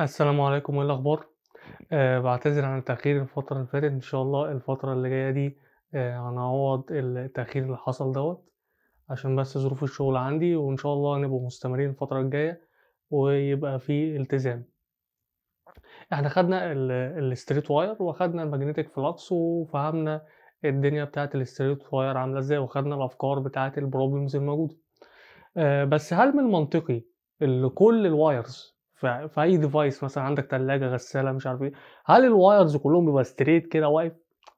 السلام عليكم، إيه الأخبار؟ باعتذر عن التأخير الفترة اللي فاتت، إن شاء الله الفترة اللي جاية دي هنعوّض التأخير اللي حصل دوّة، عشان بس ظروف الشغل عندي، وإن شاء الله نبقوا مستمرين الفترة الجاية، ويبقى في التزام. إحنا خدنا الstraight wire وخدنا الmagnetic flux وفهمنا الدنيا بتاعة الstraight wire عاملة إزاي، وخدنا الأفكار بتاعة الproblems الموجودة. بس هل من المنطقي كل الwires في أي device مثلًا عندك تلاجة، غسالة، مش عارف إيه، هل الwires كلّهم بيبقى straight كده واقف؟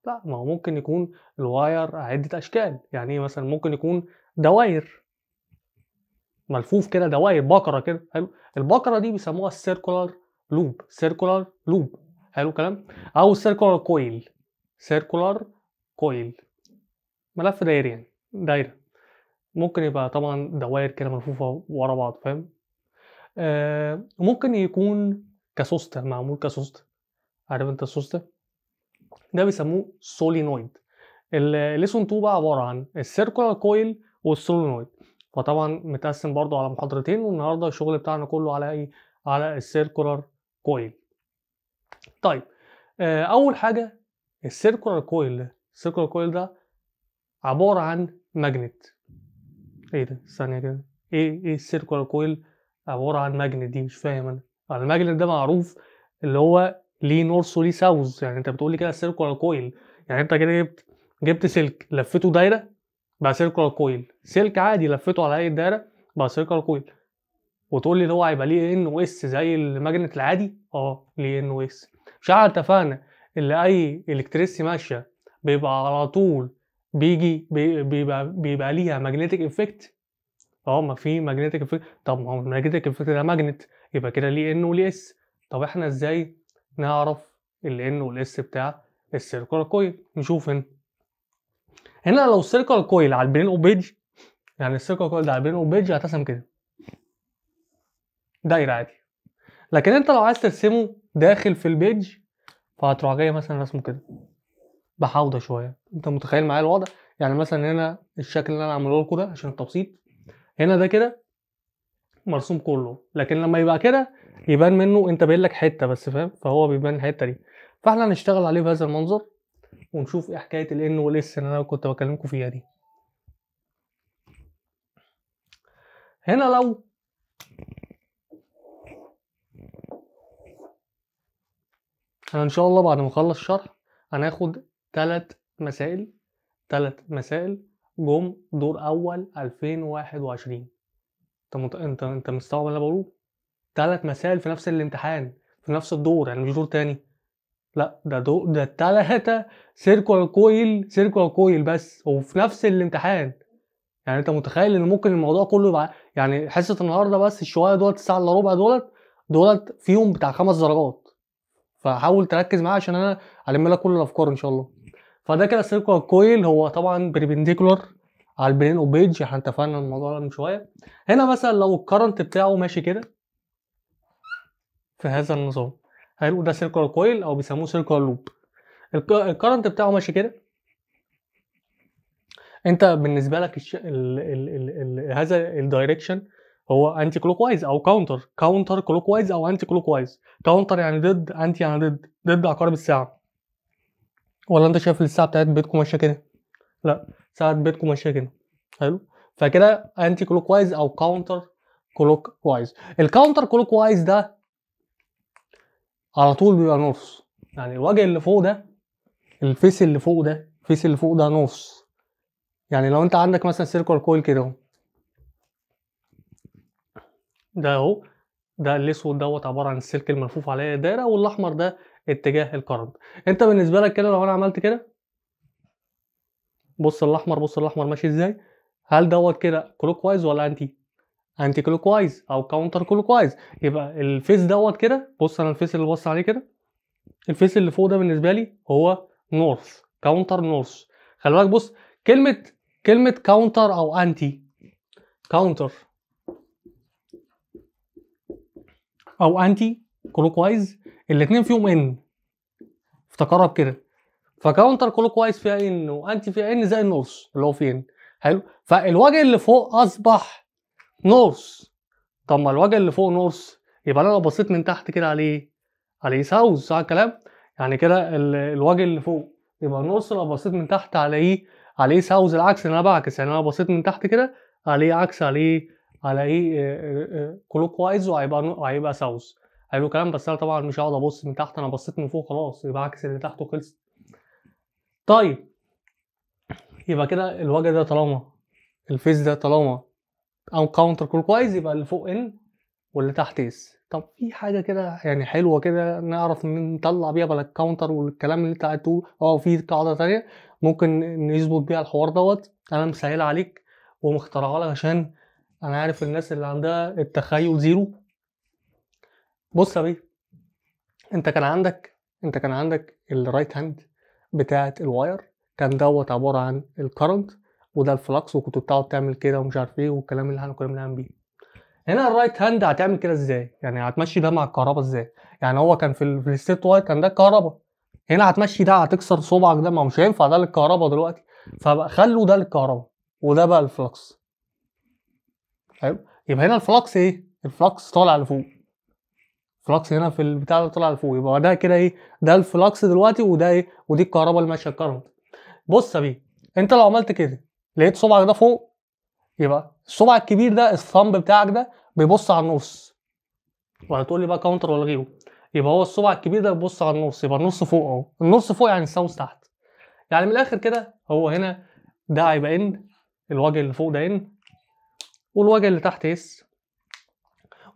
لأ، ما هو ممكن يكون الwire عدة أشكال، يعني إيه مثلًا ممكن يكون دواير، ملفوف كده دواير، بَكَرة كده، حلو، البَكَرة دي بيسموها الcircular circular loop، حلو الكلام، أو circular circular coil، ملف دايري يعني، دايرة، ممكن يبقى طبعًا دواير كده ملفوفة ورا بعض، فاهم؟ ممكن يكون كاسوستة، معمول كاسوستة، عارف أنت السوستة؟ ده بيسموه solenoid. الlesson 2 بقى عبارة عن الcircular coil والsolenoid، فطبعًا متقسّم برضه على محاضرتين، والنهارده الشغل بتاعنا كلّه على إيه، على الcircular coil. طيب، أول حاجة الcircular coil ده، الcircular coil ده عبارة عن magnet. إيه ده؟ ثانية كده، إيه الcircular coil عبارة عن magnet دي؟ مش فاهم أنا. الmagnet ده معروف اللي هو ليه north وليه south، يعني أنت بتقول لي كده circular coil، يعني أنت كده جبت سلك لفّيته دايرة بقى circular coil، سلك عادي لفّيته على هيئة دايرة بقى circular coil، وتقول لي اللي هو هيبقى ليه N وS زي الماجنت العادي؟ ليه N وS. مش إحنا اتفقنا إن أي electricity ماشية بيبقى على طول بيبقى ليها magnetic effect؟ ما في magnetic effect، طب ما هو الmagnetic effect ده magnet، يبقى كده ليه N وليه S. طب إحنا إزاي نعرف الN والS بتاع الcircular coil؟ نشوف هنا لو الcircular coil على البرين اوف بيج، يعني الcircular coil ده على البرين اوف بيج هترسم كده، دايرة عادي. لكن أنت لو عايز ترسمه داخل في البيج، فهتروح جاي مثلًا راسمه كده بحوضة شوية، أنت متخيل معايا الوضع؟ يعني مثلًا هنا الشكل اللي أنا عامله لكم ده عشان التبسيط، هنا ده كده مرسوم كله، لكن لمّا يبقى كده يبان منه أنت باين لك حتة بس، فاهم؟ فهو بيبان الحتة دي، فإحنا هنشتغل عليه بهذا المنظر، ونشوف إيه حكاية الN والS اللي أنا كنت باكلمكم فيها دي. هنا لو أنا إن شاء الله بعد ما أخلّص شرح هناخد 3 مسائل، 3 مسائل جُم دور أول 2021. أنت مستوعب اللي أنا باقوله؟ 3 مسائل في نفس الامتحان، في نفس الدور، يعني مش دور تاني، لأ ده 3 circular coil بس، وفي نفس الامتحان. يعني أنت متخيل إن ممكن الموضوع كله يبقى، يعني حصة النهارده بس الشوية دُولة الساعة إلا ربع دُولة فيهم بتاع 5 درجات، فحاول تركّز معايا عشان أنا هالِم لك كل الأفكار إن شاء الله. فده كده circular coil، هو طبعًا perpendicular على الplane of page، إحنا اتفقنا الموضوع ده من شوية. هنا مثلًا لو الcurrent بتاعه ماشي كده في هذا النظام، حلو، ده circular coil أو بيسموه circular loop. الcurrent بتاعه ماشي كده، أنت بالنسبة لك الش ال ال ال ال هذا الdirection هو anti clockwise أو counter clockwise أو anti clockwise. counter يعني ضد، anti يعني ضد عقارب الساعة. والّا أنت شايف الساعة بتاعة بيتكم ماشية كده؟ لأ، ساعة بيتكم ماشية كده، حلو، فكده anti clockwise أو counter clockwise. الcounter clockwise ده على طول بيبقى north، يعني الوجه اللي فوق ده، الface اللي فوق ده، الface اللي فوق ده north. يعني لو أنت عندك مثلًا circular coil كده أهو، ده أهو، ده الأسود دوّة عبارة عن السلك الملفوف عليه دايرة، والأحمر ده اتجاه الcurrent. أنت بالنسبة لك كده لو أنا عملت كده، بُص الأحمر ماشي إزاي، هل دوّة كده clockwise والّا anti clockwise أو counter clockwise؟ يبقى الface دوّة كده، بُص أنا الface اللي باصص عليه كده، الface اللي فوق ده بالنسبة لي هو north، counter north. خلّي بالك بُص، كلمة كلمة counter أو anti، counter أو anti clockwise الاتنين فيهم N، افتكرها بكده. فcounter clockwise فيها N وanti فيها N زي الnorth اللي هو فيه N، حلو، فالوجه اللي فوق أصبح north. طب ما الوجه اللي فوق north يبقى انا لو بصيت من تحت كده عليه ساوث، صح الكلام؟ يعني كده الوجه اللي فوق يبقى النص، لو بصيت من تحت عليه ساوث، العكس اللي انا بعكس. يعني انا بصيت من تحت كده عليه عكس، عليه كلوك وايز، وهيبقى ساوث. حلو الكلام. بس انا طبعا مش هقعد ابص من تحت، انا بصيت من فوق خلاص، يبقى عكس اللي تحت وخلص. طيب يبقى كده الوجه ده طالما الفيس ده طالما او كاونتر كلوك وايز، يبقى اللي فوق ان واللي تحت اس. طب في حاجه كده يعني حلوه كده نعرف نطلع بيها بلا الكاونتر والكلام اللي انت قلته. في قاعده تانية ممكن نظبط بيها الحوار دوت، انا مسهلها عليك ومخترعها لك عشان انا عارف الناس اللي عندها التخيل زيرو. بص يا بيه، انت كان عندك الرايت هاند بتاعه الواير، كان دوت عباره عن الكرنت وده الفلكس، وكنت بتقعد تعمل كده ومش عارف ايه والكلام اللي احنا كنا بنعمل بيه. هنا الرايت هاند هتعمل كده ازاي؟ يعني هتمشي ده مع الكهرباء ازاي؟ يعني هو كان في الستيت واير كان ده الكهرباء، هنا هتمشي ده، هتكسر صبعك ده، ما مش هينفع ده للكهرباء دلوقتي، فبقى خلوا ده للكهرباء وده بقى الفلكس. حلو. يبقى هنا الفلكس ايه؟ الفلكس طالع لفوق، الفلكس هنا في البتاع ده طالع لفوق، يبقى ده كده ايه؟ ده الفلكس دلوقتي، وده ايه؟ ودي الكهرباء اللي ماشيه الكرنت. بص يا بيه، انت لو عملت كده لقيت صبعك ده فوق، يبقى الصبع الكبير ده الثامب بتاعك ده بيبص على النص، وهتقول لي بقى كاونتر ولا غيره. يبقى هو الصبع الكبير ده بيبص على النص، يبقى النص فوق اهو، النص فوق يعني الساوث تحت. يعني من الاخر كده هو هنا ده هيبقى ان، الوجه اللي فوق ده ان والوجه اللي تحت اس.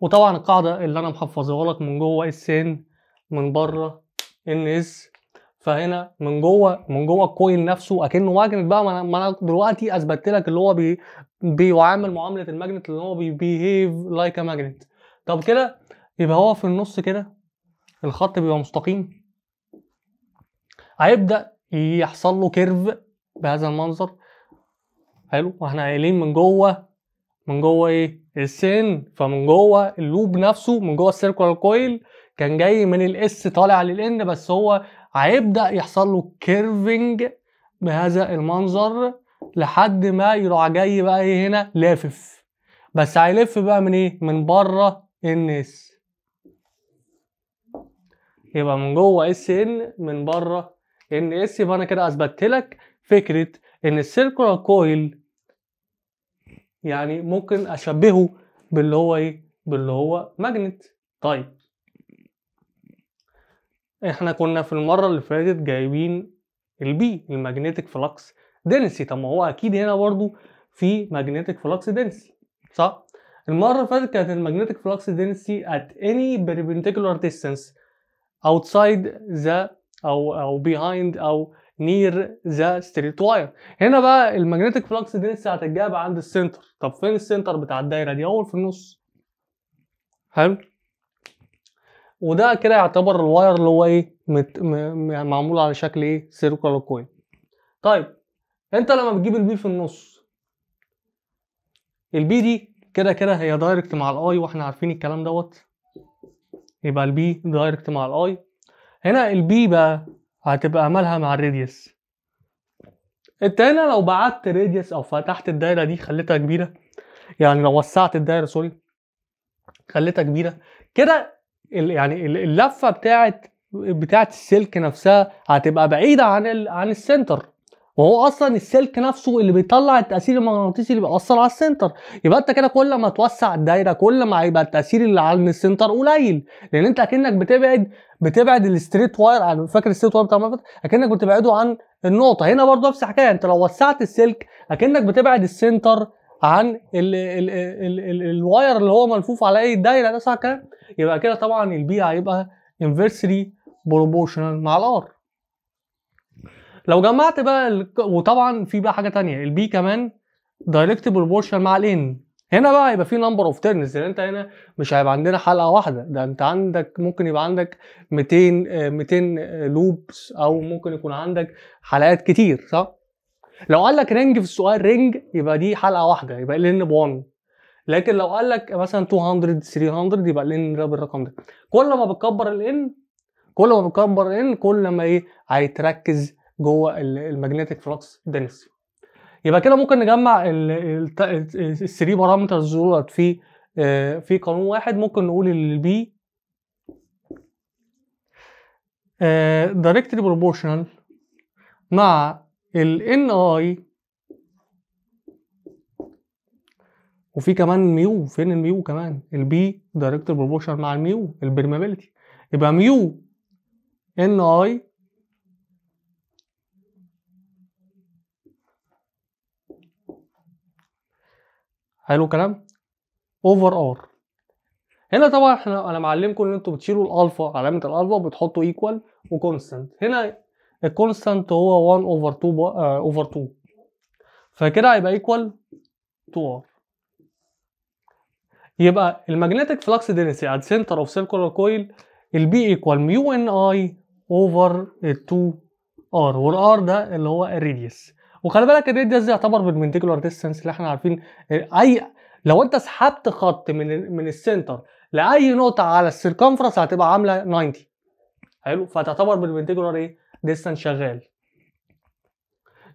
وطبعا القاعده اللي انا محفظها لك من جوه اس ان، من بره ان اس. فهنا من جوه الكويل نفسه اكنه ماجنت بقى. ما انا دلوقتي اثبتت لك اللي هو بيعامل معامله الماجنت، اللي هو بيهيف لايك ا ماجنت. طب كده يبقى هو في النص كده الخط بيبقى مستقيم، هيبدا يحصل له كيرف بهذا المنظر. حلو. واحنا قايلين من جوه ايه؟ السن. فمن جوه اللوب نفسه، من جوه السيركولار كويل كان جاي من الاس طالع للان، بس هو هيبدا يحصل له كيرفنج بهذا المنظر لحد ما يروح جاي بقى ايه هنا لافف. بس هيلف بقى من ايه؟ من بره ان اس. يبقى من جوه اس ان، من بره ان اس. يبقى انا كده اثبتت لك فكره ان السيركولار كويل يعني ممكن اشبهه باللي هو ايه؟ باللي هو ماجنت. طيب احنا كنا في المره اللي فاتت جايبين البي، الماجنتيك فلكس دنسي. طب ما هو اكيد هنا برضو في ماجنتيك فلكس دنسي، صح؟ المره اللي فاتت كانت الماجنتيك فلكس دنسي at any perpendicular distance outside the او behind او near the straight wire. هنا بقى الماجنتيك فلكس دنسي هتتجاب عند السنتر. طب فين السنتر بتاع الدايره دي؟ اول في النص. حلو. وده كده يعتبر الواير اللي هو ايه؟ معمول على شكل ايه؟ سيركلر كويل. طيب انت لما بتجيب البي في النص، البي دي كده كده هي دايركت مع الاي، واحنا عارفين الكلام دوت. يبقى البي دايركت مع الاي. هنا البي بقى هتبقى مالها مع الراديوس. انت هنا لو بعدت الراديوس او فتحت الدايره دي خليتها كبيره، يعني لو وسعت الدايره سوري خليتها كبيره كده، يعني اللفه بتاعت السلك نفسها هتبقى بعيده عن السنتر. وهو اصلا السلك نفسه اللي بيطلع التاثير المغناطيسي اللي بيأثر على السنتر. يبقى انت كده كل ما توسع الدايره كل ما هيبقى التاثير اللي على السنتر قليل، لان انت اكنك بتبعد الستريت واير. انا فاكر الستريت واير بتاع المفت اكنك بتبعده عن النقطه. هنا برضه نفس الحكايه، انت لو وسعت السلك اكنك بتبعد السنتر عن الواير اللي هو ملفوف على اي دايره ده، صح كده؟ يبقى كده طبعا البي هيبقى inversely proportional مع الار. لو جمعت بقى وطبعا في بقى حاجه تانية، البي كمان دايركت بروبورشن مع الان. هنا بقى يبقى في نمبر اوف تيرنز، لان انت هنا مش هيبقى عندنا حلقه واحده، ده انت عندك ممكن يبقى عندك 200 لوبس، او ممكن يكون عندك حلقات كتير، صح؟ لو قال لك رينج في السؤال رينج يبقى دي حلقه واحده، يبقى الان ب1. لكن لو قال لك مثلا 200 300 يبقى الان ده بالرقم ده. كل ما بتكبر الان كل ما ايه هيتركز جوه الماجنتيك فلكس دنسي. يبقى كده ممكن نجمع ال 3 بارامترز دولت في في قانون واحد ممكن نقول ان البي directly proportional مع ال NI، وفي كمان ميو. فين الميو كمان؟ البي directly proportional مع الميو البرمابيلتي، يبقى ميو NI حلو الكلام اوفر ار. هنا طبعا انا معلمكم ان انتوا بتشيلوا الالفا، علامه الالفا وبتحطوا ايكوال وكونستانت. هنا الكونستانت هو 1 اوفر 2 اوفر 2، فكده هيبقى ايكوال 2 ار. يبقى المagnetic flux density at center of circular coil البي ايكوال ميو ان اي اوفر 2 ار، والار ده اللي هو الراديوس. وخلي بالك الراديوس ده يعتبر بالمنتيكولار ديستانس اللي احنا عارفين. لو انت سحبت خط من السنتر لاي نقطه على السيركمفرنس هتبقى عامله 90. حلو، فتعتبر بالمنتيكولار ايه ديستانس شغال.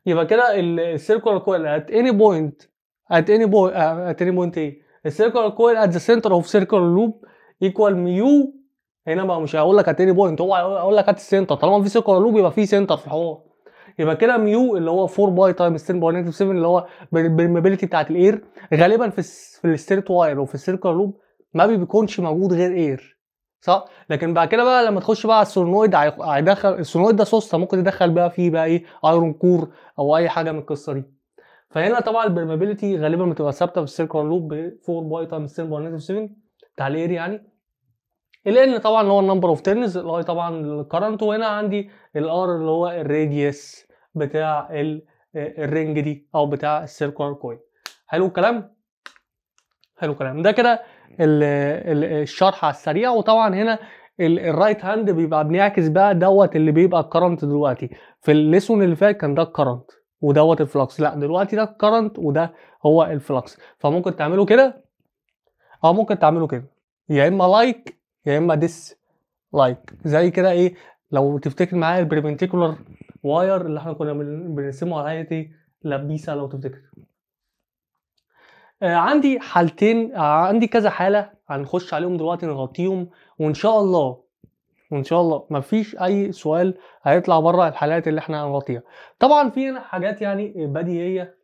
يبقى كده السيركولار كويل ات اني بوينت ايه السيركولار كويل ات ذا سنتر اوف سيركولار لوب ايكوال ميو. هنا بقى مش هقول لك ات اني بوينت، هو هقول لك ات السنتر. طالما في سيركولار لوب يبقى في سنتر في الحوار. يبقى كده ميو اللي هو 4 باي تايمز 10 باور -7 اللي هو بالمابيلتي بتاعت الاير. غالبا في الستريت واير وفي السيركولار لوب ما بيكونش موجود غير اير، صح؟ لكن بعد كده بقى لما تخش بقى على السولنويد هيدخل السولنويد ده سوسته ممكن تدخل بقى فيه بقى ايه ايرون كور او اي حاجه من القصه دي. فهنا طبعا البرمابيلتي غالبا بتبقى ثابته في السيركولار لوب ب 4 باي تايمز 10 باور -7 بتاع الاير يعني. ال طبعا اللي هو النمبر اوف تيرنز، الاي طبعا الكرنت، وهنا عندي الار اللي هو الراديوس بتاع الرينج دي او بتاع السيركولار كويل. حلو الكلام، حلو الكلام. ده كده الشرح على السريع. وطبعا هنا الرايت هاند بيبقى بنعكس بقى دوت اللي بيبقى الكرنت دلوقتي. في الليسون اللي فات كان ده الكرنت ودوت الفلكس، لا دلوقتي ده الكرنت وده هو الفلكس. فممكن تعملوا كده او ممكن تعملوا كده، يا اما لايك يا اما ديس لايك. زي كده ايه لو تفتكر معايا البربنتيكولار واير اللي احنا كنا بنرسمه على هيئه لبيسه لو تفتكر. عندي حالتين، عندي كذا حاله هنخش عليهم دلوقتي نغطيهم، وان شاء الله مفيش اي سؤال هيطلع بره الحالات اللي احنا هنغطيها. طبعا في هنا حاجات يعني بديهيه،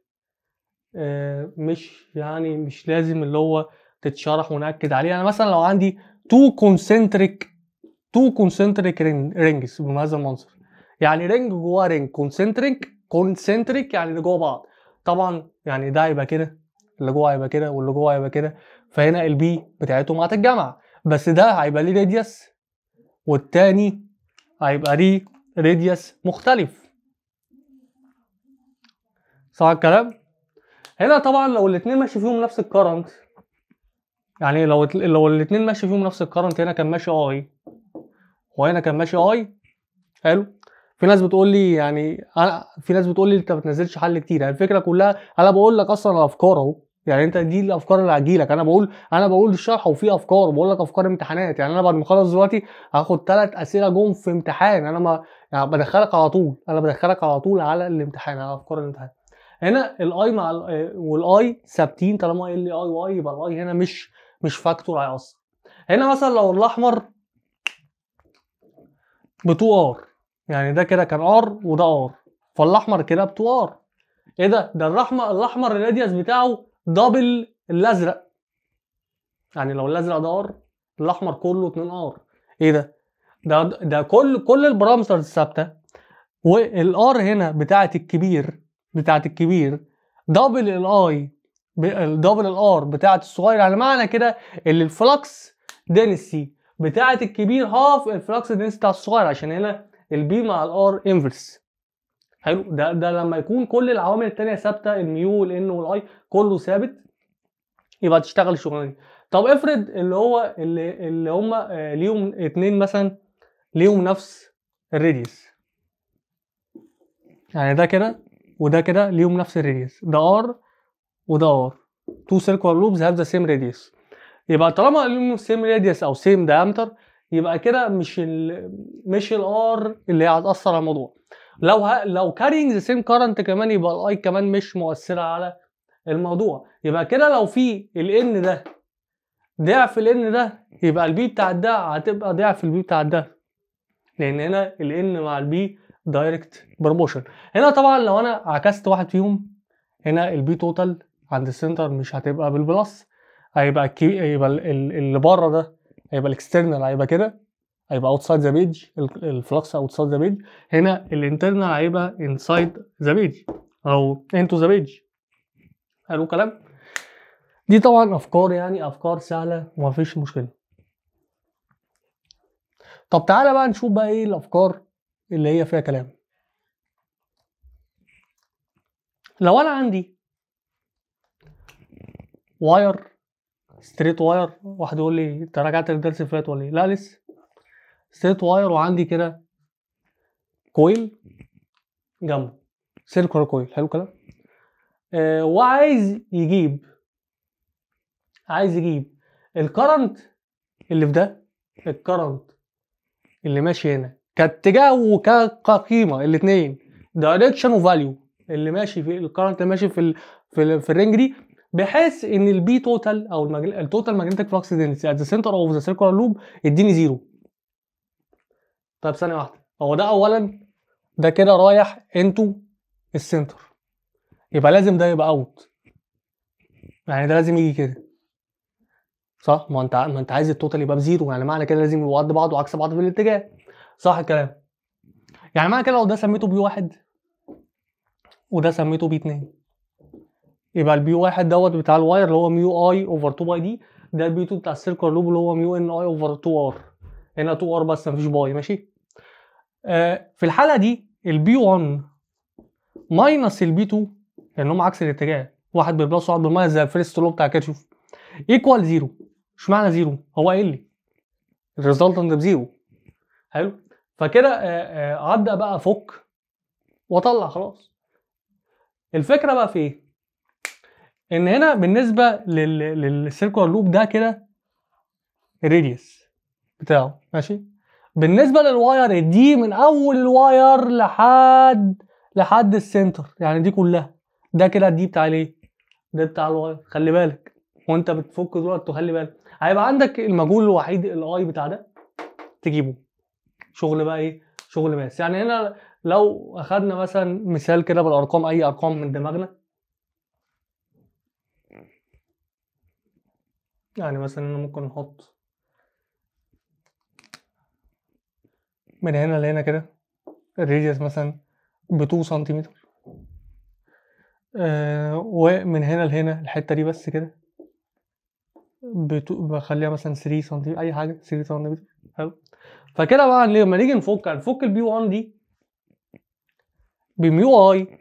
مش لازم اللي هو تتشرح ونأكد عليها. انا مثلا لو عندي تو كونسنتريك رينجز بهذا المنظر، يعني رينج جواه رينج كونسنتريك يعني اللي جوه بعض. طبعا يعني ده هيبقى كده، اللي جوه هيبقى كده، واللي جوه هيبقى كده. فهنا البي بتاعتهم هتتجمع، بس ده هيبقى ليه راديوس والتاني هيبقى ليه راديوس مختلف، صح الكلام؟ هنا طبعا لو الاثنين ماشي فيهم نفس الكرنت، يعني لو الاثنين ماشي فيهم نفس الكرنت، هنا كان ماشي اي وهنا كان ماشي اي. حلو. في ناس بتقول لي يعني في ناس بتقول لي انت ما بتنزلش حل كتير. يعني الفكره كلها انا بقول لك اصلا الافكار اهو، يعني انت دي الافكار اللي هتجيلك. انا بقول الشرح وفي افكار، وبقول لك افكار امتحانات. يعني انا بعد ما اخلص دلوقتي هاخد 3 اسئله جم في امتحان. انا ما يعني بدخلك على طول على الامتحان، على افكار الامتحان. هنا الاي مع والاي ثابتين، طالما ال اي واي يبقى الاي هنا مش فاكتور هيأثر. هنا مثلا لو الاحمر ب 2 ار، يعني ده كده كان ار وده ار، فالاحمر كده ب 2 ار. ايه ده الاحمر الراديوس بتاعه دبل الازرق. يعني لو الازرق ده ار الاحمر كله 2 ار. ايه ده كل البارامترز ثابته، والار هنا بتاعه الكبير دبل الاي دبل الار بتاعه الصغير. يعني معنى كده ان الفلكس دنسي بتاعه الكبير هاف الفلكس دنسي بتاع الصغير، عشان هنا البي مع الار انفرس. حلو. ده لما يكون كل العوامل التانية ثابته، الميو والان والاي كله ثابت، يبقى تشتغل الشغلانه دي. طب افرض اللي هم ليهم اتنين مثلا ليهم نفس الراديوس، يعني ده كده وده كده ليهم نفس الراديوس، ده ار وده ار، تو سيركل لوبز هاف ذا سيم راديوس. يبقى طالما ليهم سيم راديوس او سيم دايمتر، يبقى كده مش الار اللي هتأثر على الموضوع. لو كارينج ذا سيم كارنت كمان، يبقى الاي كمان مش مؤثره على الموضوع. يبقى كده لو في الان ده ضعف الان ده يبقى البي بتاع ده هتبقى ضعف البي بتاع ده، لان هنا الان مع البي دايركت بروبوشن. هنا طبعا لو انا عكست واحد فيهم، هنا البي توتال عند السنتر مش هتبقى بالبلس، هيبقى يبقى اللي بره ده هيبقى الاكسترنال هيبقى كده، هيبقى اوتسايد ذا بيج، الفلكس اوتسايد ذا بيج. هنا الانترنال هيبقى انسايد ذا بيج او انتو ذا بيج. حلو الكلام. دي طبعا افكار، يعني افكار سهله ومفيش مشكله. طب تعالى بقى نشوف بقى ايه الافكار اللي هي فيها كلام. لو انا عندي واير ستريت واير، واحد يقول لي انت رجعت للدرس اللي فات ولا ايه؟ لا لسه. ستريت واير وعندي كده كويل جنبه، سيركل كويل. حلو الكلام. وعايز يجيب الكرنت اللي في ده، الكرنت اللي ماشي هنا كاتجاه وكقيمه، الاثنين دايركشن وفاليو، اللي ماشي في الكرنت اللي ماشي في الرينج دي، بحيث ان البي توتال او التوتال ماجنتيك فلكس دنسيتي ات ذا سنتر اوف ذا سيركلر لوب يديني زيرو. طيب ثانيه واحده، هو ده اولا ده كده رايح انتو السنتر، يبقى لازم ده يبقى اوت، يعني ده لازم يجي كده صح؟ ما انت عايز التوتال يبقى بزيرو، يعني معنى كده لازم يبقوا قد بعض وعكس بعض في الاتجاه، صح الكلام؟ يعني معنى كده لو ده سميته بي 1 وده سميته بي 2، يبقى البي 1 دوت بتاع الواير اللي هو ميو اي اوفر 2 باي دي، ده البي 2 بتاع السيركل لوب اللي هو ميو ان اي اوفر 2 ار، هنا 2 ار بس مفيش باي. ماشي. في الحاله دي البي 1 ماينس البي 2 لان هم عكس الاتجاه، واحد بالبلس وواحد بالماينس زي الفيرست لوب بتاع كيرشوف، ايكوال زيرو. اشمعنى زيرو؟ هو قايل لي الريزلتنت بزيرو. حلو. فكده ابدا بقى افك واطلع خلاص. الفكره بقى في ايه؟ ان هنا بالنسبه للسيركولار لوب ده كده الراديوس بتاعه ماشي. بالنسبه للواير دي من اول الواير لحد السنتر، يعني دي كلها، ده كده دي بتاع الايه؟ ده بتاع الواير. خلي بالك وانت بتفك دلوقتي تخلي بالك، هيبقى عندك المجهول الوحيد الاي بتاع ده تجيبه. شغل بقى ايه؟ شغل ماس. يعني هنا لو اخدنا مثلا مثال كده بالارقام، اي ارقام من دماغنا، يعني مثلا ممكن نحط من هنا لهنا كده الراديوس مثلا ب 2 سنتيمتر، ومن هنا لهنا الحته دي بس كده بخليها مثلا 3 سنتيمتر، اي حاجه 3 سنتيمتر. حلو. فكده بقى لما نيجي هنفك البي 1 دي بميو اي،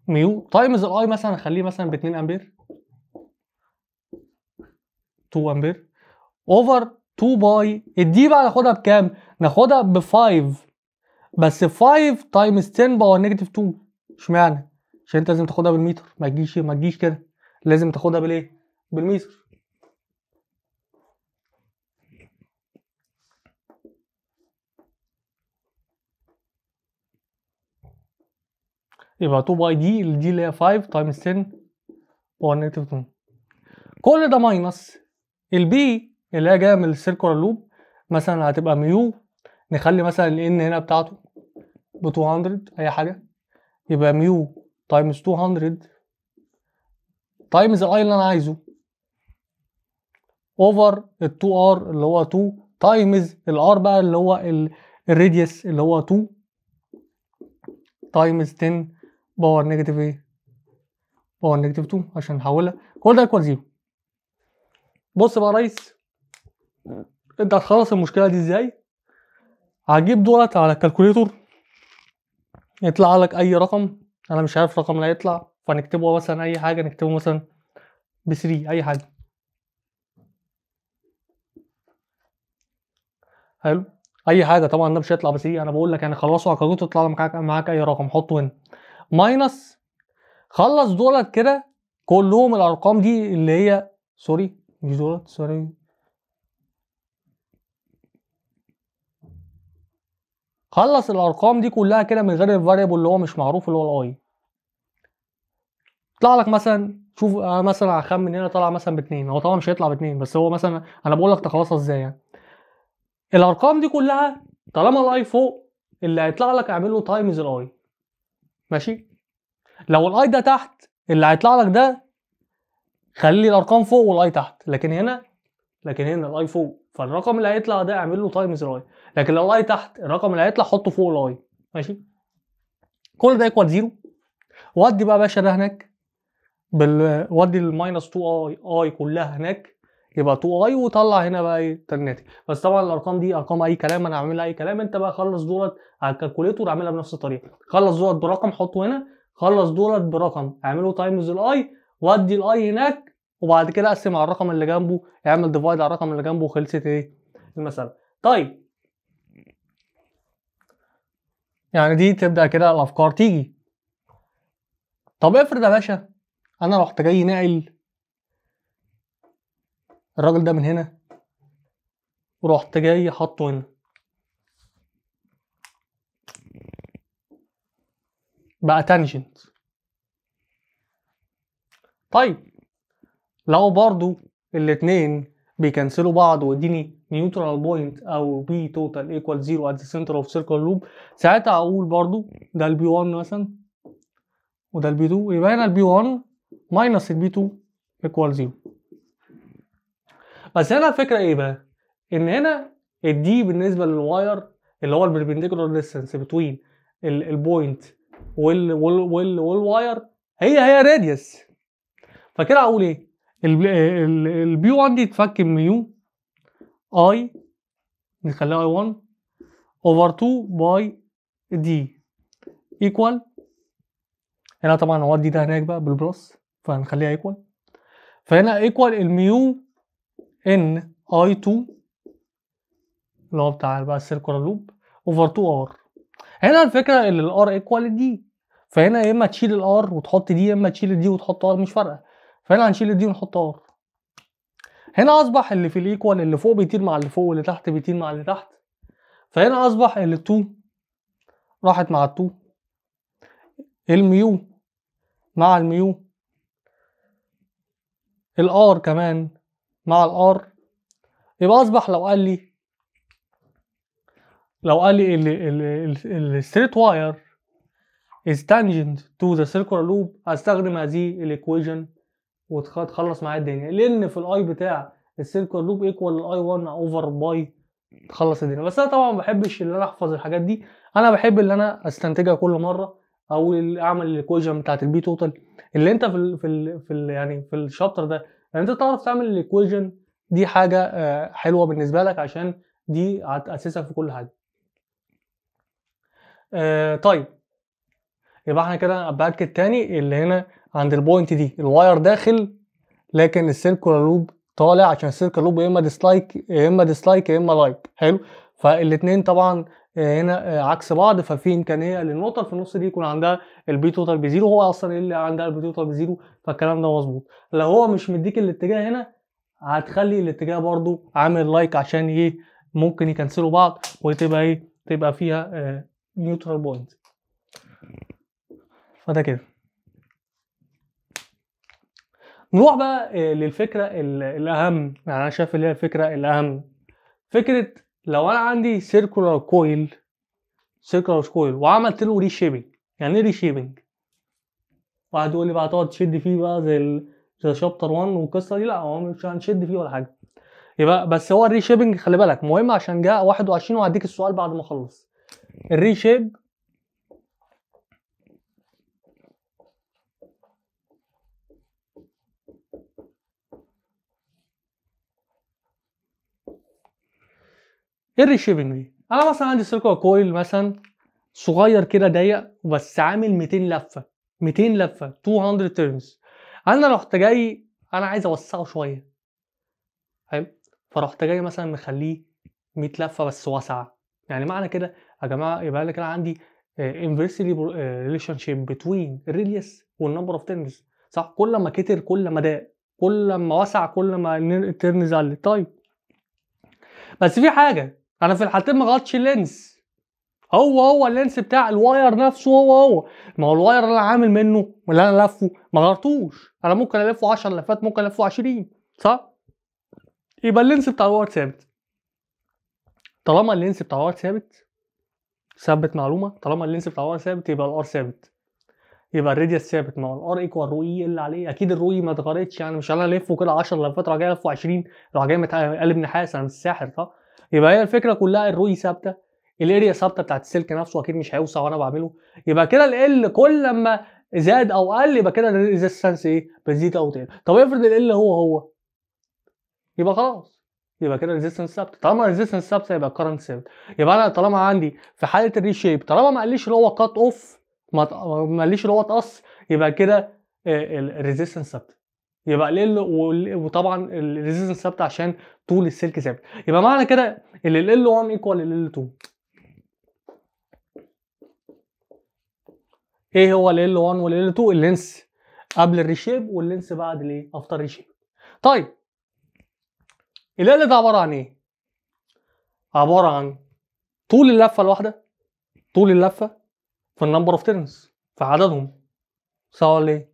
ميو تايمز الاي مثلا هخليه مثلا ب 2 امبير، 2 امبير اوفر 2 باي الدي بقى ناخدها بكام؟ ناخدها ب 5، بس 5 تايمز 10 باور نيجاتيف 2. اشمعنى؟ عشان انت لازم تاخدها بالمتر، ما تجيش كده، لازم تاخدها بالايه؟ بالمتر. يبقى 2 باي دي اللي هي 5 تايمز 10 باور نيجاتيف 2. كل ده ماينس البي اللي هي جايه من السيركولار لوب، مثلا هتبقى ميو، نخلي مثلا الان هنا بتاعته ب 200 اي حاجه، يبقى ميو تايمز 200 تايمز الاي اللي انا عايزه اوفر ال 2 ار اللي هو 2 تايمز الار بقى اللي هو الراديوس اللي هو 2 تايمز 10 باور نيجاتيف ايه؟ باور نيجاتيف 2 عشان نحولها. كل ده ايكوال 0. بص بقى يا ريس، انت هتخلص المشكله دي ازاي؟ هتجيب دولت على الكالكوليتور، يطلع لك اي رقم، انا مش عارف الرقم اللي هيطلع، فنكتبه مثلا اي حاجه، نكتبه مثلا ب 3 اي حاجه. حلو. اي حاجه طبعا ده مش هيطلع ب 3، انا بقول لك يعني خلصوا على الكالكوليتور يطلع لك معاك اي رقم حطه هنا، ماينس خلص دولت كده كلهم الارقام دي اللي هي سوري مش دولت، سوري، خلص الارقام دي كلها كده من غير الفاريبل اللي هو مش معروف اللي هو الاي، يطلع لك مثلا شوف مثلا هخمن هنا طالع مثلا ب2، هو طبعا مش هيطلع ب2، بس هو مثلا انا بقول لك تخلصها ازاي يعني. الارقام دي كلها طالما الاي فوق، اللي هيطلع لك اعمل له تايمز الاي، ماشي. لو الاي ده تحت، اللي هيطلع لك ده خلي الارقام فوق والاي تحت، لكن هنا الاي فوق، فالرقم اللي هيطلع ده اعمل له تايمز الاي. لكن لو الاي تحت، الرقم اللي هيطلع حطه فوق الاي، ماشي. كل ده ايكوال 0. ودي بقى يا باشا ده هناك ودي الماينس 2 اي كلها هناك، يبقى 2 اي، وطلع هنا بقى ايه الناتج. بس طبعا الارقام دي ارقام اي كلام، انا هعملها اي كلام. انت بقى خلص دولت على الكالكوليتور، اعملها بنفس الطريقه. خلص دولت برقم حطه هنا، خلص دولت برقم اعمله تايمز الاي، ودي الاي هناك، وبعد كده اقسم على الرقم اللي جنبه، اعمل ديفايد على الرقم اللي جنبه، وخلصت ايه المساله. طيب يعني دي تبدا كده الافكار تيجي. طب افرض يا باشا انا رحت جاي ناقل الراجل ده من هنا، ورحت جاي حاطه هنا، بقى تانجنت. طيب لو برضو الاتنين بيكنسلوا بعض ويديني نيوترال بوينت او بي توتال ايكوال 0 ات ذا سنتر اوف سيركل لوب، ساعتها اقول برضو ده البي 1 مثلا وده البي 2، يبقى هنا البي 1 ماينس البي 2 ايكوال 0. بس هنا الفكره ايه بقى؟ ان هنا الدي بالنسبه للواير اللي هو البربنديكولار ديستانس بتوين البوينت والواير هي راديوس. فكده اقول ايه؟ البي 1 دي تفك ميو اي، نخليها اي 1 اوفر 2 باي دي ايكوال، هنا طبعا هو دي ده هناك بقى بالبلس فهنخليها ايكوال، فهنا ايكوال الميو ان اي 2 اللي هو بتاع بقى السيركولار لوب اوفر 2 ار. هنا الفكره ان الار ايكوال دي، فهنا يا اما تشيل الار وتحط دي، يا اما تشيل الدي وتحط ار، مش فارقه. فهنا هنشيل الدي ونحط ار. هنا اصبح اللي في الايكوال اللي فوق بيطير مع اللي فوق، واللي تحت بيطير مع اللي تحت. فهنا اصبح ال 2 راحت مع ال 2، الميو مع الميو، الار كمان مع الار. يبقى اصبح لو قال لي الستريت واير is tangent to the circular loop، هستخدم هذه الايكويشن وتخلص معايا الدنيا، لان في الاي بتاع السيركل لوب ايكوال الاي 1 اوفر باي، تخلص الدنيا. بس انا طبعا ما بحبش ان انا احفظ الحاجات دي، انا بحب ان انا استنتجها كل مره، او اعمل الايكويشن بتاعت البي توتال اللي انت يعني في الشابتر ده، يعني انت تعرف تعمل الايكويشن دي حاجه حلوه بالنسبه لك، عشان دي هتاسسك في كل حاجه. طيب يبقى احنا كده باكد تاني اللي هنا عند البوينت دي الواير داخل، لكن السيركولار لوب طالع، عشان السيركولار لوب يا اما ديسلايك يا اما ديسلايك يا اما لايك. حلو. فالاثنين طبعا هنا عكس بعض، ففي امكانيه للنقطه في النص دي يكون عندها البي توتال بزيرو، هو اصلا اللي عندها البي توتال بزيرو، فالكلام ده مظبوط. لو هو مش مديك الاتجاه هنا، هتخلي الاتجاه برضو عامل لايك، عشان ايه؟ ممكن يكنسلوا بعض وتبقى ايه؟ تبقى فيها نيوترال بوينت. فده كده. نروح بقى للفكره الاهم، يعني انا شايف اللي هي الفكره الاهم، فكره لو انا عندي سيركولار كويل وعملت له ريشيبنج. يعني ايه ريشيبنج؟ واحد يقول لي بقى تقعد تشد فيه بقى زي شابتر 1 والقصه دي، لا هو مش هنشد فيه ولا حاجه. يبقى بس هو الريشيبنج خلي بالك مهم، عشان جاء 21 وهديك السؤال بعد ما اخلص. الريشيب ايه الريشيبنج دي؟ انا مثلا عندي سيركل كويل مثلا صغير كده ضيق، بس عامل 200 لفه 200 تيرنز. انا رحت جاي انا عايز اوسعه شويه، حلو، فرحت جاي مثلا مخليه 100 لفه بس واسعه. يعني معنى كده يا جماعه يبقى انا كده عندي inversely relationship between الراديوس والنمبر اوف تيرنز، صح؟ كل ما كتر كل ما ضاق، كل ما وسع كل ما التيرنز قلت. طيب بس في حاجه، انا في الحالتين ما غلطتش اللينس، هو اللينس بتاع الواير نفسه هو. ما هو الواير اللي انا عامل منه واللي انا لفه ما غيرتوش، انا ممكن الفه 10 لفات، ممكن الفه 20، صح؟ يبقى اللينس بتاع الواير ثابت. طالما اللينس بتاع الواير ثابت معلومه، طالما اللينس بتاع الواير ثابت يبقى الار ثابت، يبقى الراديوس ثابت. ما هو الار ايكوال رو اي اللي عليه، اكيد الرو اي ما اتغيرتش، يعني مش انا الفه كده 10 لفات راح جاي الفه 20 راح جاي قلب نحاس، انا مش ساحر، صح؟ يبقى هي الفكره كلها الرو اي ثابته، الاريا ثابته بتاعت السلك نفسه اكيد مش هيوسع وانا بعمله. يبقى كده ال كل لما زاد او قل يبقى كده الريزيستنس ايه؟ بتزيد او تقل. طب افرض ال هو يبقى خلاص، يبقى كده الريزيستنس ثابته. طالما الريزيستنس ثابته يبقى الكرنت ثابت. يبقى انا طالما عندي في حاله الري شيب طالما ما قاليش اللي هو كات اوف، ما قاليش اللي هو اتقص، يبقى كده الريزيستنس ثابته. يبقى ال وطبعا الريزيستنس ثابته عشان طول السلك ثابت. يبقى معنى كده ان ال 1 ايكوال ال 2. ايه هو ال 1 وال 2؟ اللينس قبل الريشيب واللينس بعد الايه؟ افتر ريشيب. طيب ال ده عباره عن ايه؟ عباره عن طول اللفه الواحده، طول اللفه في النمبر اوف تيرنز، في عددهم، صح ولا ايه؟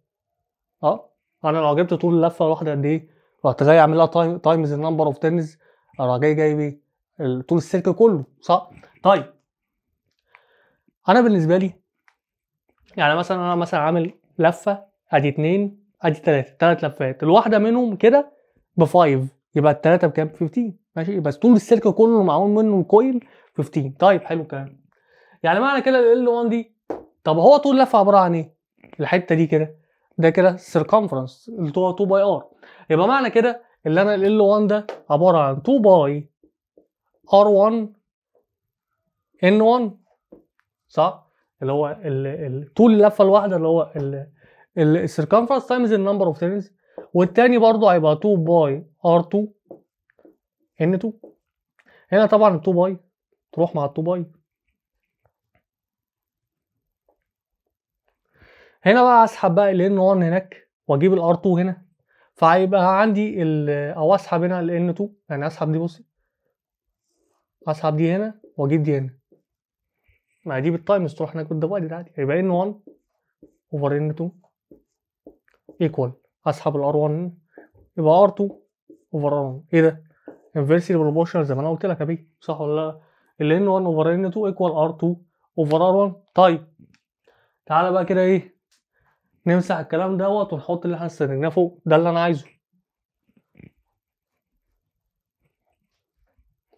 انا لو جبت طول اللفه الواحده قد ايه رحت جاي اعمل لها تايمز النمبر اوف تيرنز، اروح جاي جايب ايه؟ طول السلك كله، صح؟ طيب انا بالنسبه لي يعني مثلا انا مثلا عامل لفه ادي 2 ادي 3 3 لفات، الواحده منهم كده ب 5 يبقى الثلاثه بكام؟ 15، ماشي؟ بس طول السلك كله معمول منه الكويل 15. طيب حلو الكلام. يعني معنى كده ال 1 دي، طب هو طول اللفه عباره عن ايه؟ الحته دي كده، ده كده سيركمفرنس اللي هو 2 باي ار. يبقى معنى كده اللي انا ال 1 ده عباره عن 2 باي ار 1 ان 1، صح؟ اللي هو طول اللفه الواحده اللي هو السيركمفرنس تايمز النمبر اوف تيرنز، والتاني برضه هيبقى 2 باي ار 2 ان 2. هنا طبعا ال 2 باي تروح مع ال 2 باي. هنا بقى اسحب بقى ال ان 1 هناك واجيب الار 2 هنا، فهيبقى عندي او اسحب هنا ال ان 2، يعني اسحب دي، بصي اسحب دي هنا واجيب دي هنا، ما دي بالتايمز تروح هناك بالديفايدد عادي، يبقى ان 1 اوفر ان 2 ايكوال اسحب الار 1 يبقى ار 2 اوفر ار 1. ايه ده؟ انفيرسلي بروبورشنال زي ما انا قلت لك يا بيه، صح ولا لا؟ ال ان 1 اوفر ان 2 ايكوال ار 2 اوفر ار 1. طيب تعالى بقى كده ايه، نمسح الكلام دوت ونحط اللي احنا استنتجناه فوق، ده اللي انا عايزه.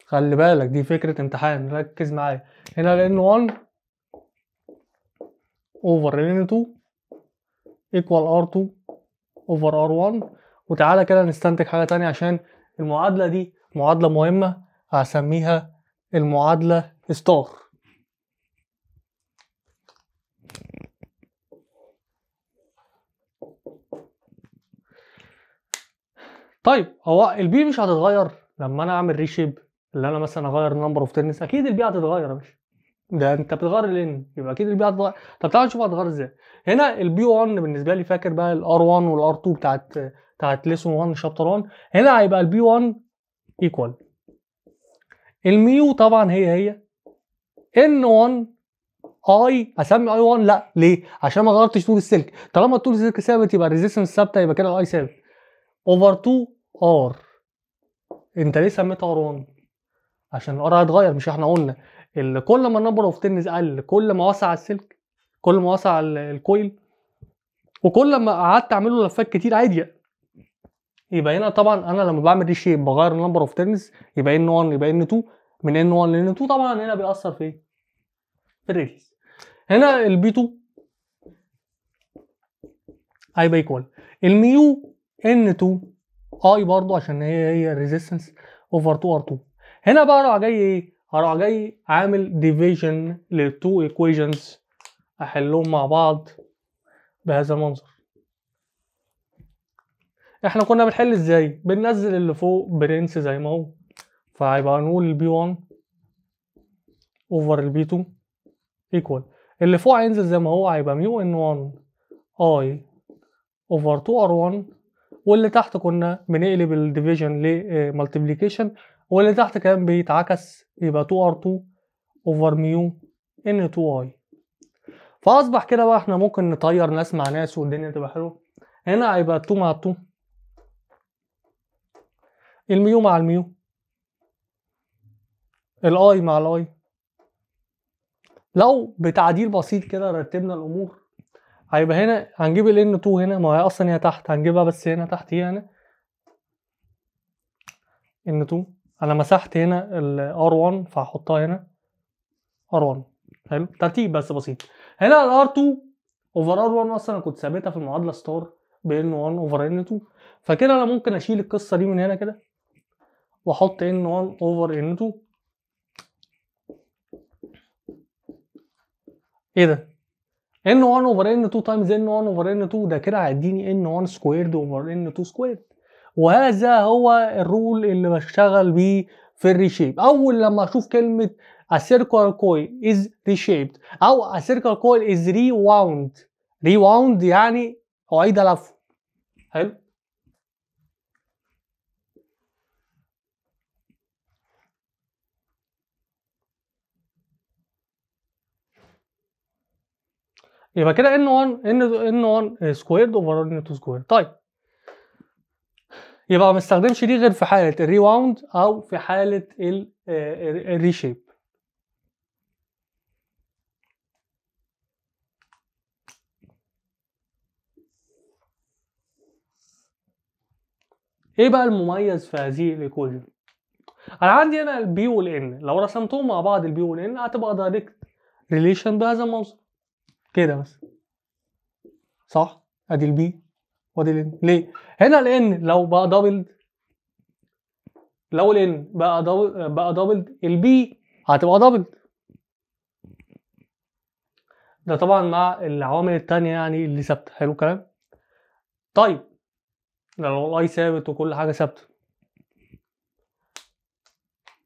خلي بالك دي فكرة امتحان، ركز معايا. هنا ال N1 over ال N2 equal R2 over R1. وتعالى كده نستنتج حاجة تانية عشان المعادلة دي معادلة مهمة، هسميها المعادلة ستار. طيب هو البي مش هتتغير لما انا اعمل ريشيب، اللي انا مثلا اغير النمبر اوف تيرنس، اكيد البي هتتغير يا باشا، ده انت بتغير الان يبقى اكيد البي هتتغير. طب تعالى نشوف هتتغير ازاي. هنا البي 1 بالنسبه لي، فاكر بقى الار 1 والار 2 بتاعت ليسون 1 شابتر 1، هنا هيبقى البي 1 ايكوال الميو طبعا هي ان 1 اي، اسمي اي 1 لا ليه؟ عشان ما غيرتش طول السلك، طالما طول السلك ثابت يبقى الريزيستنس ثابته، يبقى كده الاي ثابت اوفر 2 ار. انت ليه سميتها ار 1؟ عشان الار هيتغير، مش احنا قلنا كل ما النمبر اوف تيرنز قل كل ما وسع السلك، كل ما وسع الكويل، وكل ما قعدت اعمل له لفات كتير عادي. يبقى هنا طبعا انا لما بعمل ري شيب بغير النمبر اوف تيرنز، يبقى ان 1 يبقى ان 2، من ان 1 لان 2 طبعا هنا بيأثر في ايه؟ في الريديوس. هنا البي 2 هيبقى ايكوال الميو ان 2 اي برضه عشان هي الريزيستنس اوفر 2 ار 2. هنا بقى اروح جاي ايه؟ هروح جاي عامل ديفيجن للتو ايكويشنز، احلهم مع بعض بهذا المنظر. احنا كنا بنحل ازاي؟ بننزل اللي فوق برنس زي ما هو، فهيبقى نقول البي 1 اوفر البي 2 ايكوال اللي فوق هينزل زي ما هو، هيبقى ميو ان 1 اي اوفر 2 ار 1، واللي تحت كنا بنقلب الديفيجن لمالتيبليكيشن، واللي تحت كان بيتعكس يبقى 2 ار 2 اوفر ميو N2I. فاصبح كده بقى احنا ممكن نطير ناس مع ناس والدنيا تبقى حلوه. هنا هيبقى 2 مع 2، الميو مع الميو، الاي مع الاي. لو بتعديل بسيط كده رتبنا الامور، هيبقى هنا هنجيب ال N2 هنا، ما هي اصلا هي تحت، هنجيبها بس هنا تحت هي هنا N2. انا مسحت هنا ال R1 فهحطها هنا R1. حلو، ترتيب بس بسيط. هنا ال R2 اوفر R1 اصلا انا كنت ثابتها في المعادله ستار ب N1 اوفر N2، فكده انا ممكن اشيل القصه دي من هنا كده واحط N1 اوفر N2. ايه ده؟ N1 اوفر N2 تايمز N1 اوفر N2، ده كده هيديني N1 سكويرد اوفر N2 سكويرد. وهذا هو الرول اللي بشتغل بيه في الريشيب. اول لما اشوف كلمه a circular coil is reshaped او a circular coil is rewound يعني اعيد لفه. حلو. يبقى كده N1 سكويرد اوفر N2 سكويرد. طيب يبقى ما استخدمش دي غير في حاله الريواوند او في حاله الريشيب. ايه بقى المميز في هذه الايكويشن؟ انا عندي هنا البي والان، لو رسمتهم مع بعض البي والان هتبقى دايركت ريليشن بهذا المنظر كده بس، صح؟ ادي البي وادي الان. ليه؟ هنا الان لو بقى دبلد، لو الان بقى دبلد البي هتبقى دبلد. ده طبعا مع العوامل التانية يعني اللي ثابته. حلو الكلام. طيب لو الاي ثابت وكل حاجه ثابته،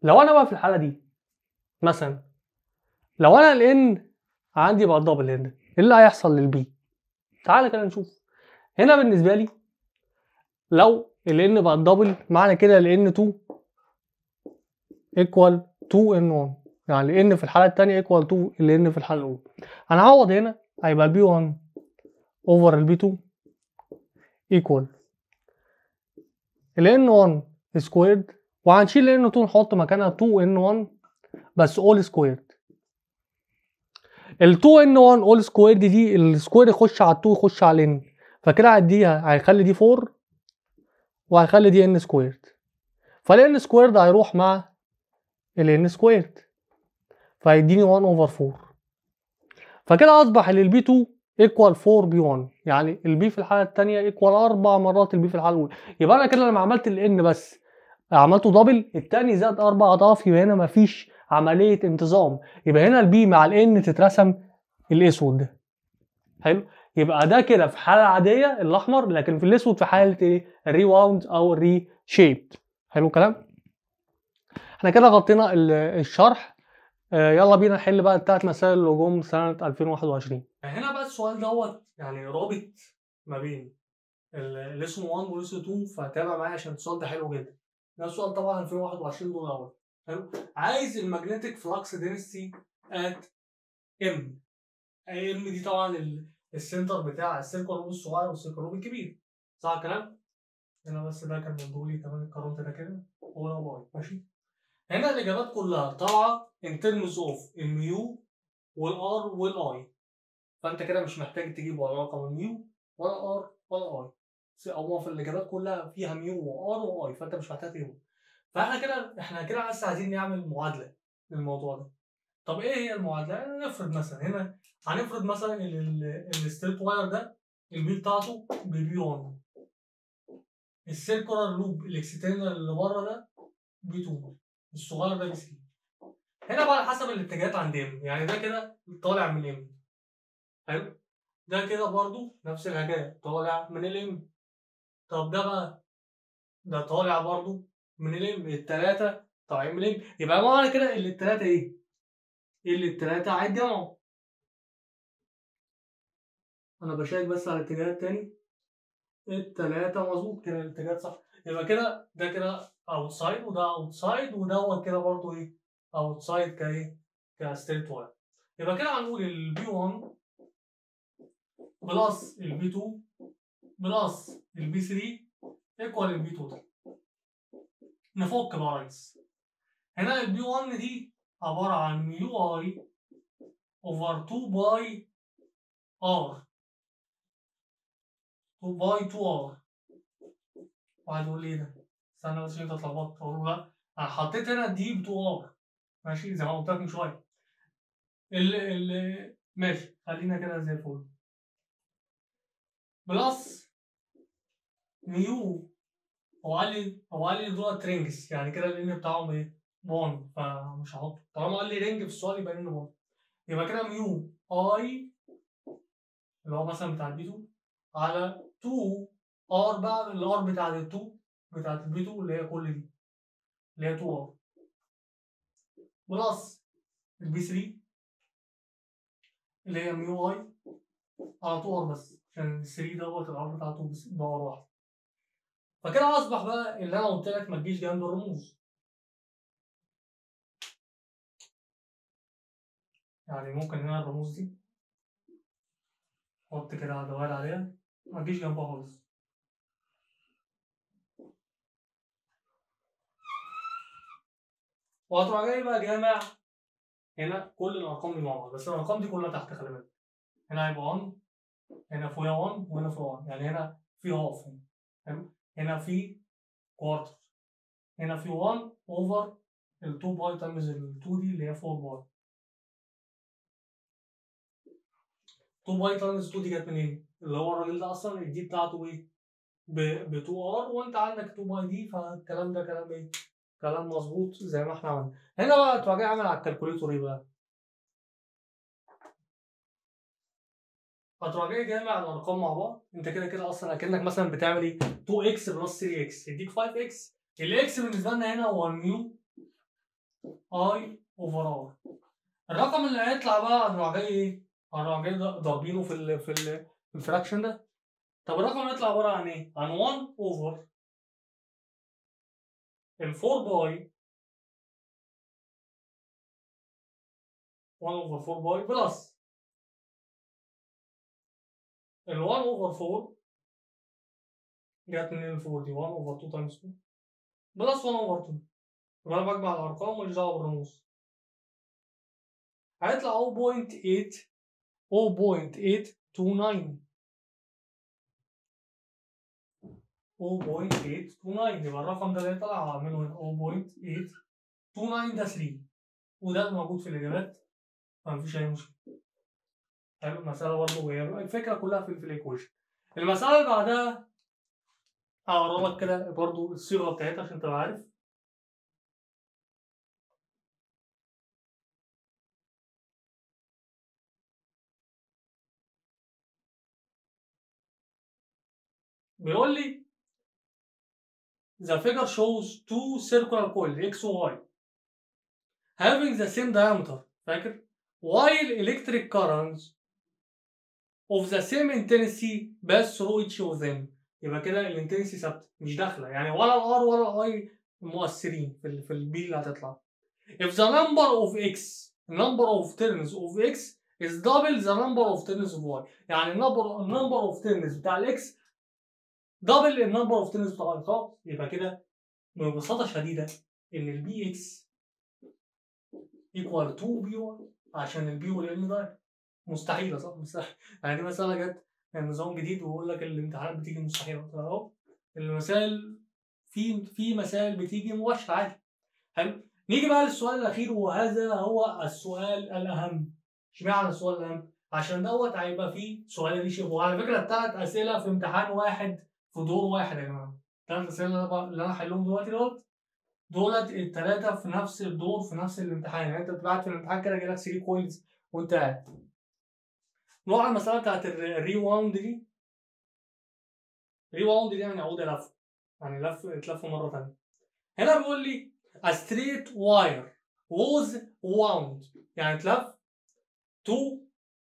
لو انا بقى في الحاله دي مثلا، لو انا الان عندي بقى دبل هنا، ايه اللي هيحصل للبي؟ تعالى كده نشوف. هنا بالنسبه لي لو ال n بقى دبل، معنى كده ال n2 equal 2n1، يعني ال n في الحاله الثانيه equal 2 ال n في الحاله الاولى. هنعوض هنا هيبقى ال b1 over ال b2 equal ال n1 سكويرد، وهنشيل ال n2 نحط مكانها 2n1 بس all سكويرد. ال 2n1 all سكويرد دي السكوير يخش على 2 يخش على n، فكده هيديها هيخلي دي 4 وهيخلي دي n سكويرد، فال n سكويرد هيروح مع ال n سكويرد فهيديني 1 اوفر 4. فكده اصبح ال بي 2 ايكوال 4 بي 1، يعني البي في الحاله الثانيه ايكوال 4 مرات البي في الحاله الاولى. يبقى انا كده لما عملت ال n بس عملته دبل، الثاني زاد 4 اضعاف، يبقى هنا مفيش عمليه انتظام، يبقى هنا البي مع ال n تترسم الاسود ده. حلو. يبقى ده كده في حاله عاديه الاحمر، لكن في الاسود في حاله ايه؟ الريواوند او الري شيبد. حلو الكلام. احنا كده غطينا الشرح. يلا بينا نحل بقى الثلاث مسائل اللي جم سنه 2021. هنا بقى السؤال دوت يعني رابط ما بين الليسون 1 وليسون 2، فتابع معايا عشان السؤال ده حلو جدا. ده السؤال طبعا 2021 دول اول. حلو. عايز الماجنتيك فلكس دينستي ات ام. ام دي طبعا السنتر بتاع السيركل الصغير والسيركل الكبير، صح الكلام؟ هنا بس ده كان مدولي كمان الكرونت ده كده هو باي. ماشي. هنا الاجابات كلها طالعه ان ترمز اوف الميو والار والاي، فانت كده مش محتاج تجيب ولا رقم الميو ولا ار ولا اي، او في الاجابات كلها فيها ميو وار واي، فانت مش محتاج تجيبهم. احنا كده بس عايزين نعمل معادله للموضوع ده. طب ايه هي المعادله؟ نفرض مثلا هنا، هنفرض مثلا الستريت واير ده البي بتاعته ببي 1، السيركولار لوب الاكسترنال اللي بره ده بي 2، الصغير ده بي 3. هنا بقى على حسب الاتجاهات عند ام، يعني ده كده طالع من ام. حلو. ده كده برضو نفس الحكايه طالع من الام. طب ده بقى ده طالع برضو من الام، التلاته طالعين من الام، يبقى معنى كده اللي التلاته ايه؟ اللي التلاته هيتجمعوا. انا بشيك بس على الاتجاهات تاني، التلاته مظبوط كده الاتجاهات صح. يبقى كده ده كده اوتسايد وده اوتسايد ودوت كده برضو ايه؟ اوتسايد كايه؟ كستريت واير. يبقى كده هنقول البي 1 بلس البي 2 بلس البي 3 ايكوال البي توتال. نفك بقى يا ريس. هنا البي 1 دي عباره عن ميو اي اوفر 2 باي ار، 2 باي 2 ار. واحد يقول لي ايه ده؟ استنى بس انت اتلخبطت. اقول له لا، انا حطيت هنا دي ب 2 ار، ماشي زي ما قلت لك من شويه. ماشي خلينا كده زي الفل. بلس ميو، هو قال لي دول رينجز، يعني كده الان بتاعهم ايه؟ 1، فمش هحطه. طالما قال لي رينج في السؤال يبقى ان 1. يبقى كده ميو اي اللي هو مثلا بتاع البي 2 على 2 ار بقى، الار بتاعت ال 2 بتاعت البي 2 اللي هي كل دي اللي هي 2 ار، بلس البي 3 اللي هي ميو اي على 2 ار بس، عشان ال 3 دوت الار بتاعته بار واحد. فكده اصبح بقى اللي انا قلت لك ما تجيش جنب الرموز. يعني ممكن هنا الرموز دي حط كده دوائر عليها ما تجيش جنبها خالص. وهتروح جاي بقى جامع هنا كل الارقام دي مع بعض، بس الارقام دي كلها تحت خلي بالك. هنا هيبقى 1، هنا فوقيها 1 وهنا فوق 1، يعني هنا في هاف هنا، هنا في كوارتر، هنا في 1 اوفر ال 2 باي تايمز ال 2 دي اللي هي 4 باي. 2 باي تايمز 2 دي جت منين؟ اللي هو الراجل ده اصلا الدي بتاعته ايه؟ ب 2 ار، وانت عندك 2 باي دي، فالكلام ده كلام ايه؟ كلام مظبوط زي ما احنا عملنا. هنا بقى تروح جاي عامل على الكالكوليتور ايه بقى؟ هتروح جاي جامع الارقام مع بعض. انت كده كده اصلا اكنك مثلا بتعمل ايه؟ 2 اكس بلس 3 اكس يديك 5 اكس. الاكس بالنسبه لنا هنا هو ميو اي اوفر ار. الرقم اللي هيطلع بقى هنروح جاي ايه؟ هنروح جاي ضاربينه في الفراكشن ده. طب الرقم اللي هيطلع عباره عن ايه؟ عن 1 اوفر ال 4 باي، 1 اوفر 4 باي بلس ال 1 اوفر 4. جت منين ال 4 دي؟ 1 اوفر 2 تايمز 2 بلس 1 اوفر 2. يبقى انا بجمع الارقام ماليش دعوه بالرموز. هيطلع 0.8 0.829 0.829. يبقى الرقم ده اللي يطلع هعمله هنا 0.829 ده 3، وده موجود في الاجابات فمفيش اي مشكله. حلو. المساله برضه هي الفكره كلها في الايكويشن. المساله اللي بعدها هقرا لك كده برضه الصيغه بتاعتها عشان تبقى عارف. بيقول لي the figure shows two circular coils X و Y having the same diameter. فاكر؟ while electric currents of the same intensity pass through each of them. يبقى كده الانتنسي ثابته مش داخله، يعني ولا الار ولا الاي مؤثرين في البي اللي هتطلع. if the number of x number of turns of x is double the number of turns of y، يعني النمبر of turns بتاع الاكس دبل النمبر اوف turns بتاع الواي. خلاص يبقى كده ببساطه شديده ان البي اكس ايكوال 2 بي 1 عشان البي والان ده مستحيله، صح؟ مستحيل. يعني دي مساله جت نظام جديد ويقول لك الامتحانات بتيجي مستحيله اهو. المسائل في مسائل بتيجي مباشره عادي. حلو. نيجي بقى للسؤال الاخير وهذا هو السؤال الاهم. اشمعنى السؤال الاهم؟ عشان دوت هيبقى فيه سؤال ريشيو. وعلى فكره الثلاث اسئله في امتحان واحد في دور واحد يا جماعه. الثلاث اسئله اللي انا هحلهم دلوقتي دولت الثلاثه في نفس الدور في نفس الامتحان. يعني انت بتبقى قاعد في الامتحان كده جايلك 3 كويز وانت قاعد. نوع المسألة بتاعت الريواوند دي. الريواوند دي يعني عودة لف، يعني اتلف مرة تانية. هنا بيقول لي a straight wire was wound، يعني اتلف to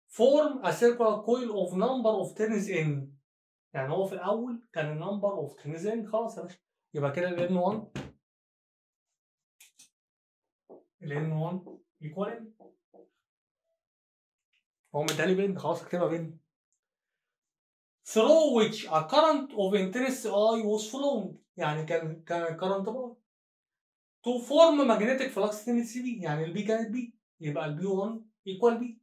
form a circular coil of number of turns in. يعني هو في الأول كان number of turns in. خلاص يا باشا، يبقى كده ال N1 equal هو مديهالي بن، خلاص اكتبها بن. through which a current of interest I was flowing، يعني كان current باي. to form magnetic flux density B، يعني البي كانت بي، يبقى البي 1 equal بي.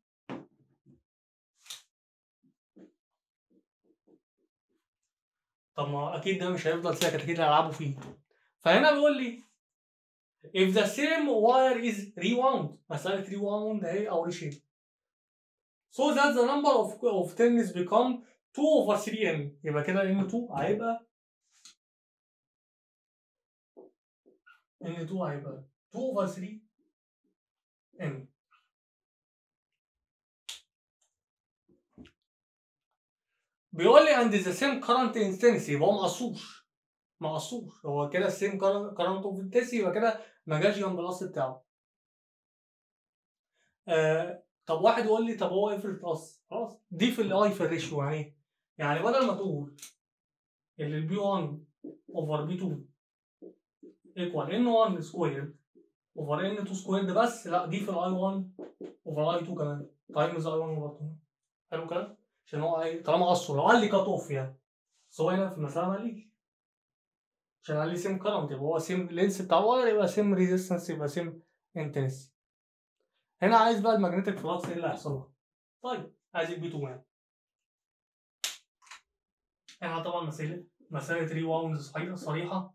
طب ما اكيد ده مش هيفضل ساكت، اكيد هيلعبوا فيه. فهنا بيقول لي if the same wire is rewound، مسألة rewound اهي او reshape، so that the number of turns become 2/3n، يبقى كده n2 هيبقى 2/3n. بيقول لي عند the same current intensity، يبقى هو ما قصوش، هو كده السيم current of intensity، يبقى كده ما جاش جنب الاصل بتاعه. طب واحد يقول لي طب هو افرض قص، خلاص ضيف الاي في الريشيو، يعني ايه؟ يعني بدل ما تقول اللي البي 1 اوفر بي 2 ايكوال ان 1 سكويرد اوفر ان 2 سكويرد بس، لا ضيف الاي 1 اوفر اي 2 كمان تايمز اي 1 اوفر 2. حلو كده؟ عشان هو طالما قصه، لو قال لي كات اوف يعني، بس هو هنا في المسألة ما قاليش، عشان قال لي سيم كرنت يبقى هو سيم لينس بتاع الواير، يبقى سيم ريزيستنس، يبقى سيم انتنسي. هنا عايز بقى الماجنتيك فلكس ايه اللي هيحصل له؟ طيب عايز البي 2 يعني. احنا طبعا مسألة ريواوند صريحة.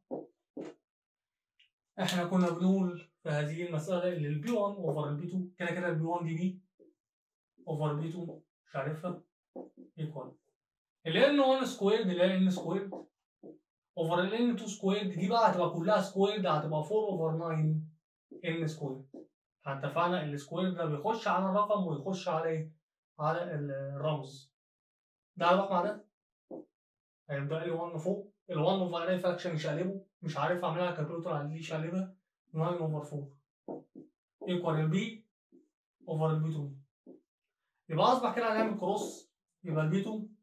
احنا كنا بنقول في هذه المسألة ان البي 1 اوفر البي 2، كده كده البي 1 دي بي اوفر البي 2 مش عارفها، ايكوال ال ان 1 سكويرد اللي هي ان سكويرد اوفر ال ان 2 سكويرد، دي بقى هتبقى كلها سكويرد، هتبقى 4 اوفر 9 ان سكويرد. اتفقنا السكوير ده بيخش على الرقم ويخش على ايه؟ على الرمز. ده هيروح مع ده، هيبقى لي 1 فوق، ال 1 اوفر اي فاكشن يشقلبه، مش عارف اعملها كالكوليتر على اللي يشقلبها، 9 اوفر 4 ايكوال البي اوفر البي 2. يبقى اصبح كده هنعمل كروس، يبقى البي 2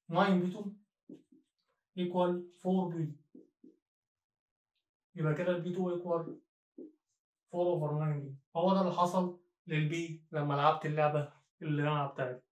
9 بي 2 ايكوال 4 بي، يبقى كده البي 2 ايكوال 4 اوفر 9 بي. هو ده اللي حصل للبي لما لعبت اللعبه اللي انا لعبتها.